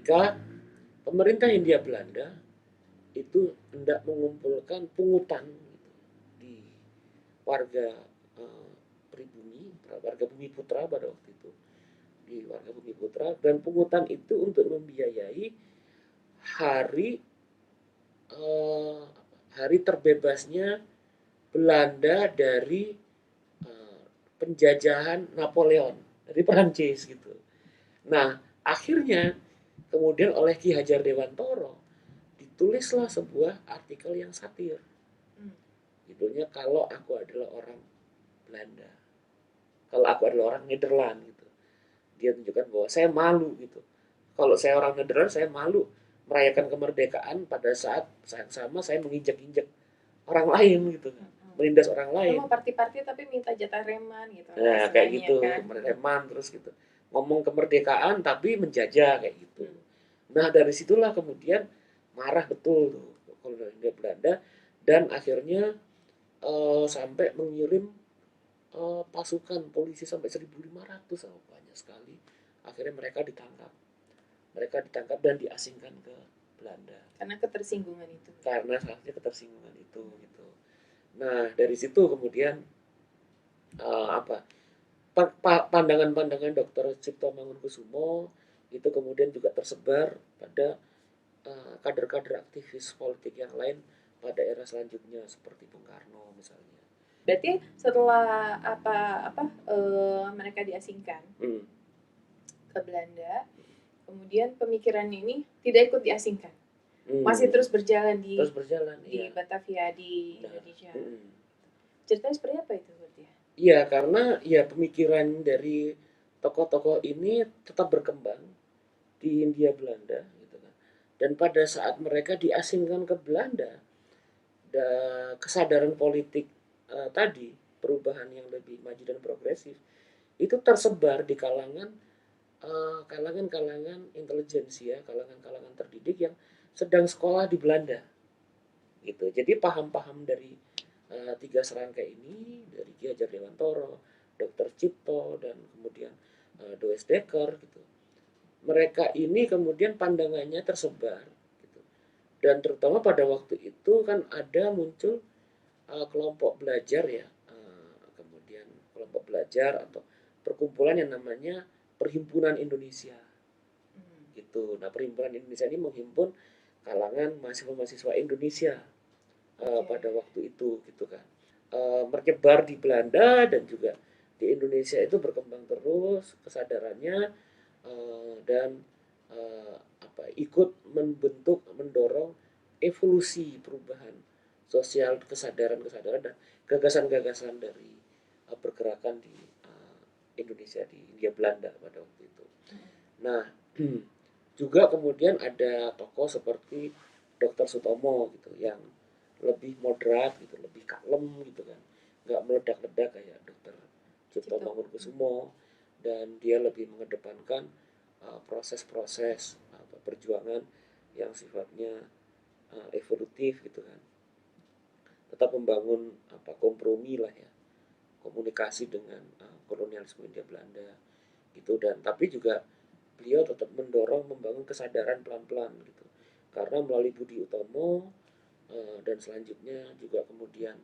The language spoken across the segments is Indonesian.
ketika pemerintah Hindia Belanda itu hendak mengumpulkan pungutan gitu, di warga pribumi, warga Bumi Putra pada waktu itu, di warga Bumi Putra, dan pungutan itu untuk membiayai hari eh, hari terbebasnya Belanda dari penjajahan Napoleon dari Prancis gitu. Nah, akhirnya kemudian oleh Ki Hajar Dewantoro ditulislah sebuah artikel yang satir. Judulnya Kalau Aku Adalah Orang Belanda. Kalau aku adalah orang Nederland gitu. Dia tunjukkan bahwa saya malu gitu. Kalau saya orang Nederland, saya malu merayakan kemerdekaan pada saat sama saya menginjak-injak orang lain gitu kan, menindas orang lain. Mau party-party tapi minta jatah reman gitu. Nah, kayak gitu, kan? Reman terus gitu. Ngomong kemerdekaan tapi menjajah kayak gitu. Nah, dari situlah kemudian marah betul tuh kolonial Belanda dan akhirnya sampai mengirim pasukan polisi sampai 1.500, banyak sekali. Akhirnya mereka ditangkap. Mereka ditangkap dan diasingkan ke Belanda. Karena ketersinggungan itu. Karena salahnya ketersinggungan itu gitu. Nah, dari situ kemudian pandangan-pandangan Dr. Cipto Mangunkusumo itu kemudian juga tersebar pada kader-kader aktivis politik yang lain pada era selanjutnya seperti Bung Karno misalnya. Berarti setelah mereka diasingkan ke Belanda, kemudian pemikiran ini tidak ikut diasingkan, masih terus berjalan di Batavia di Indonesia. Ceritanya seperti apa itu berarti? Iya, karena ya pemikiran dari tokoh-tokoh ini tetap berkembang di Hindia Belanda gitu kan. Dan pada saat mereka diasingkan ke Belanda, kesadaran politik tadi, perubahan yang lebih maju dan progresif itu tersebar di kalangan intelijensia, kalangan terdidik yang sedang sekolah di Belanda gitu. Jadi paham-paham dari tiga serangkai ini, dari Ki Hajar Dewantoro, Dr. Cipto, dan kemudian Does Dekker gitu, mereka ini kemudian pandangannya tersebar gitu. Dan terutama pada waktu itu kan ada muncul kelompok belajar ya, kemudian kelompok belajar atau perkumpulan yang namanya Perhimpunan Indonesia gitu. Nah, Perhimpunan Indonesia ini menghimpun kalangan mahasiswa-mahasiswa Indonesia pada waktu itu gitu kan, menyebar di Belanda dan juga di Indonesia itu berkembang terus kesadarannya, dan ikut mendorong evolusi perubahan sosial, kesadaran dan gagasan-gagasan dari pergerakan di Indonesia di Hindia Belanda pada waktu itu. Nah, juga kemudian ada tokoh seperti Dr. Sutomo gitu yang lebih moderat gitu, lebih kalem gitu kan, nggak meledak-ledak kayak Dr. Cipto Mangunkusumo, dan dia lebih mengedepankan proses-proses perjuangan yang sifatnya evolutif gitu kan, tetap membangun kompromi lah ya, komunikasi dengan kolonialisme Hindia Belanda gitu. Dan tapi juga beliau tetap membangun kesadaran pelan-pelan gitu, karena melalui Budi Utomo dan selanjutnya juga kemudian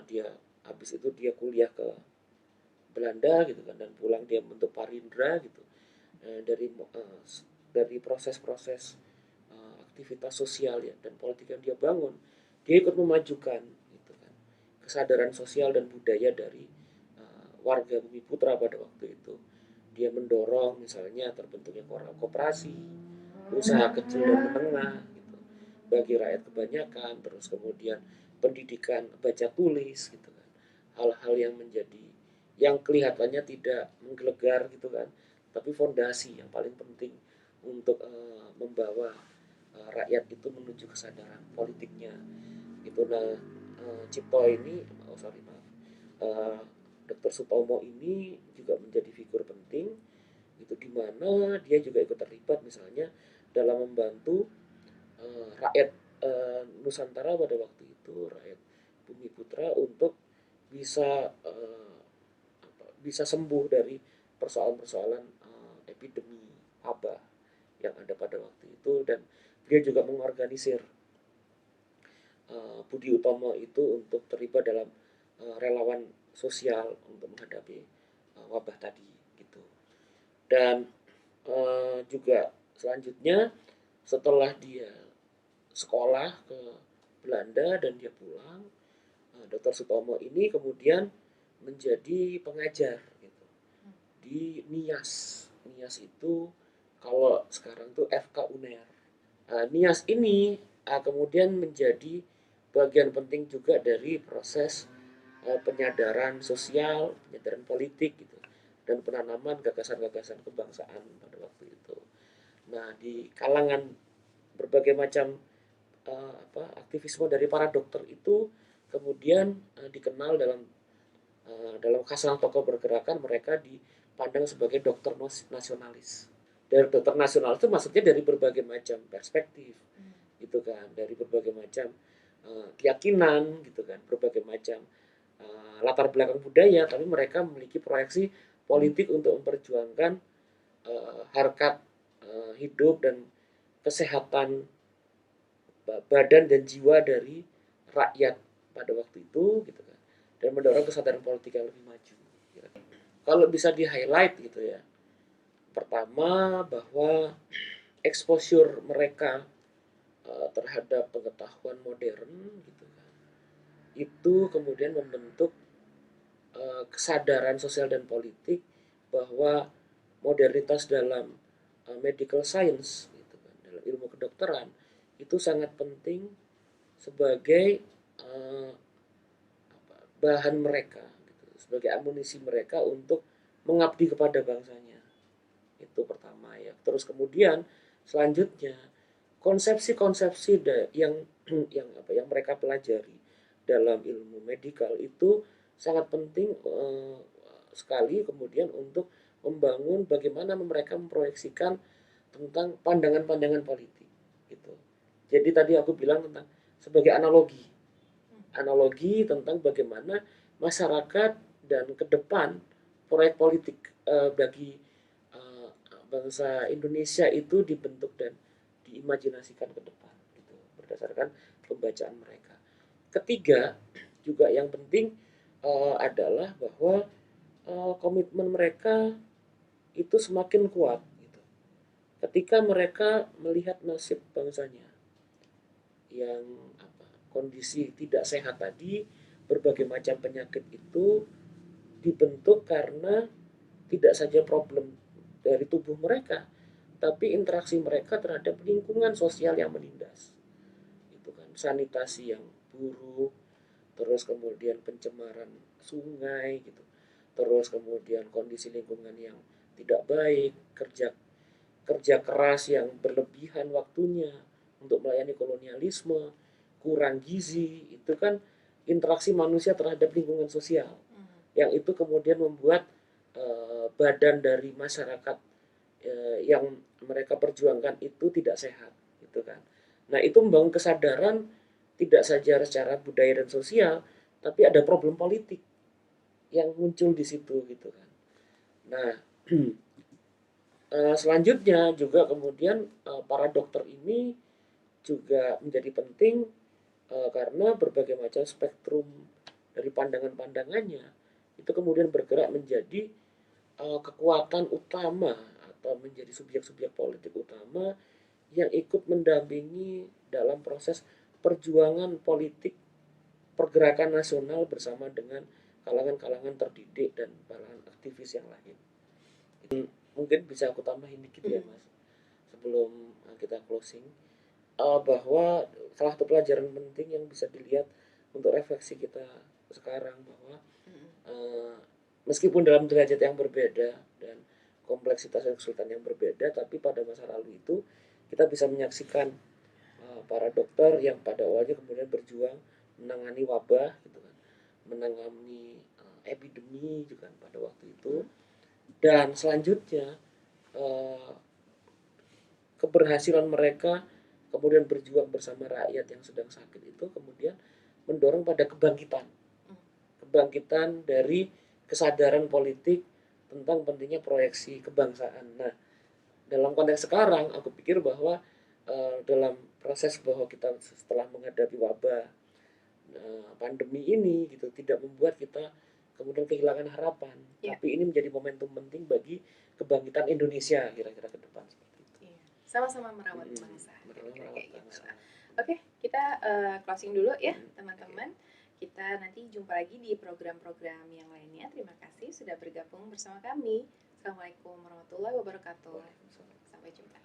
dia habis itu dia kuliah ke Belanda gitu kan, dan pulang dia bentuk parindra gitu. Dari proses-proses aktivitas sosial ya dan politik yang dia bangun, dia ikut memajukan gitu kan, kesadaran sosial dan budaya dari warga Bumi Putra pada waktu itu. Dia mendorong misalnya terbentuknya koperasi, usaha kecil dan menengah gitu, bagi rakyat kebanyakan, terus kemudian pendidikan baca tulis gitu kan, hal-hal yang kelihatannya tidak menggelegar gitu kan, tapi fondasi yang paling penting untuk membawa rakyat itu menuju kesadaran politiknya gitu. Nah, Cipto ini Dr. Sutomo ini juga menjadi figur penting itu, di mana dia juga ikut terlibat misalnya dalam membantu rakyat Nusantara pada waktu itu, rakyat Bumi Putra, untuk bisa sembuh dari persoalan-persoalan epidemi wabah yang ada pada itu, dan dia juga mengorganisir Budi Utomo itu untuk terlibat dalam relawan sosial untuk menghadapi wabah tadi gitu. Dan juga selanjutnya setelah dia sekolah ke Belanda dan dia pulang, Dr. Sutomo ini kemudian menjadi pengajar gitu di NIAS. NIAS itu kalau sekarang tuh FK UNER. NIAS ini kemudian menjadi bagian penting juga dari proses penyadaran sosial, penyadaran politik gitu, dan penanaman gagasan-gagasan kebangsaan pada waktu itu. Nah, di kalangan berbagai macam aktivisme dari para dokter itu kemudian dikenal dalam kasanah tokoh bergerakan, mereka dipandang sebagai dokter nasionalis. Dari dokter nasionalis itu maksudnya dari berbagai macam perspektif, gitu kan, dari berbagai macam keyakinan, gitu kan, berbagai macam latar belakang budaya, tapi mereka memiliki proyeksi politik untuk memperjuangkan harkat hidup dan kesehatan badan dan jiwa dari rakyat pada waktu itu, gitu kan, dan mendorong kesadaran politik yang lebih maju. Gitu. Kalau bisa di highlight gitu ya, pertama bahwa exposure mereka terhadap pengetahuan modern gitu kan, itu kemudian membentuk kesadaran sosial dan politik bahwa modernitas dalam medical science gitu kan, dalam ilmu kedokteran itu sangat penting sebagai bahan mereka gitu, sebagai amunisi mereka untuk mengabdi kepada bangsanya. Itu pertama ya. Terus kemudian selanjutnya konsepsi-konsepsi yang mereka pelajari dalam ilmu medikal itu sangat penting sekali kemudian untuk membangun bagaimana mereka memproyeksikan tentang pandangan-pandangan politik gitu. Jadi tadi aku bilang tentang sebagai analogi tentang bagaimana masyarakat dan ke depan proyek politik bagi bangsa Indonesia itu dibentuk dan diimajinasikan ke depan gitu, berdasarkan pembacaan mereka. Ketiga juga yang penting adalah bahwa komitmen mereka itu semakin kuat gitu, ketika mereka melihat nasib bangsanya yang kondisi tidak sehat tadi, berbagai macam penyakit itu dibentuk karena tidak saja problem dari tubuh mereka, tapi interaksi mereka terhadap lingkungan sosial yang menindas. Itu kan sanitasi yang buruk, terus kemudian pencemaran sungai gitu. Terus kemudian kondisi lingkungan yang tidak baik, kerja keras yang berlebihan waktunya untuk melayani kolonialisme, kurang gizi, itu kan interaksi manusia terhadap lingkungan sosial. Yang itu kemudian membuat badan dari masyarakat yang mereka perjuangkan itu tidak sehat, gitu kan. Nah, itu membangun kesadaran tidak saja secara budaya dan sosial, tapi ada problem politik yang muncul di situ, gitu kan. Nah, selanjutnya juga kemudian para dokter ini juga menjadi penting karena berbagai macam spektrum dari pandangan-pandangannya itu kemudian bergerak menjadi kekuatan utama atau menjadi subjek-subjek politik utama yang ikut mendampingi dalam proses perjuangan politik pergerakan nasional bersama dengan kalangan-kalangan terdidik dan kalangan aktivis yang lain. Mungkin bisa aku tambahin dikit ya Mas, sebelum kita closing, bahwa salah satu pelajaran penting yang bisa dilihat untuk refleksi kita sekarang bahwa meskipun dalam derajat yang berbeda dan kompleksitas dan kesulitan yang berbeda, tapi pada masa lalu itu kita bisa menyaksikan para dokter yang pada awalnya kemudian berjuang menangani wabah gitu kan, menangani epidemi juga kan pada waktu itu, dan selanjutnya keberhasilan mereka kemudian berjuang bersama rakyat yang sedang sakit itu kemudian mendorong pada kebangkitan dari kesadaran politik tentang pentingnya proyeksi kebangsaan. Nah, dalam konteks sekarang aku pikir bahwa dalam proses bahwa kita setelah menghadapi wabah pandemi ini gitu tidak membuat kita kemudian kehilangan harapan, tapi ini menjadi momentum penting bagi kebangkitan Indonesia kira-kira ke depan seperti itu. Sama-sama merawat bangsa. Oke, kita closing dulu ya teman-teman. Kita nanti jumpa lagi di program-program yang lainnya. Terima kasih sudah bergabung bersama kami. Assalamualaikum warahmatullahi wabarakatuh. Sampai jumpa.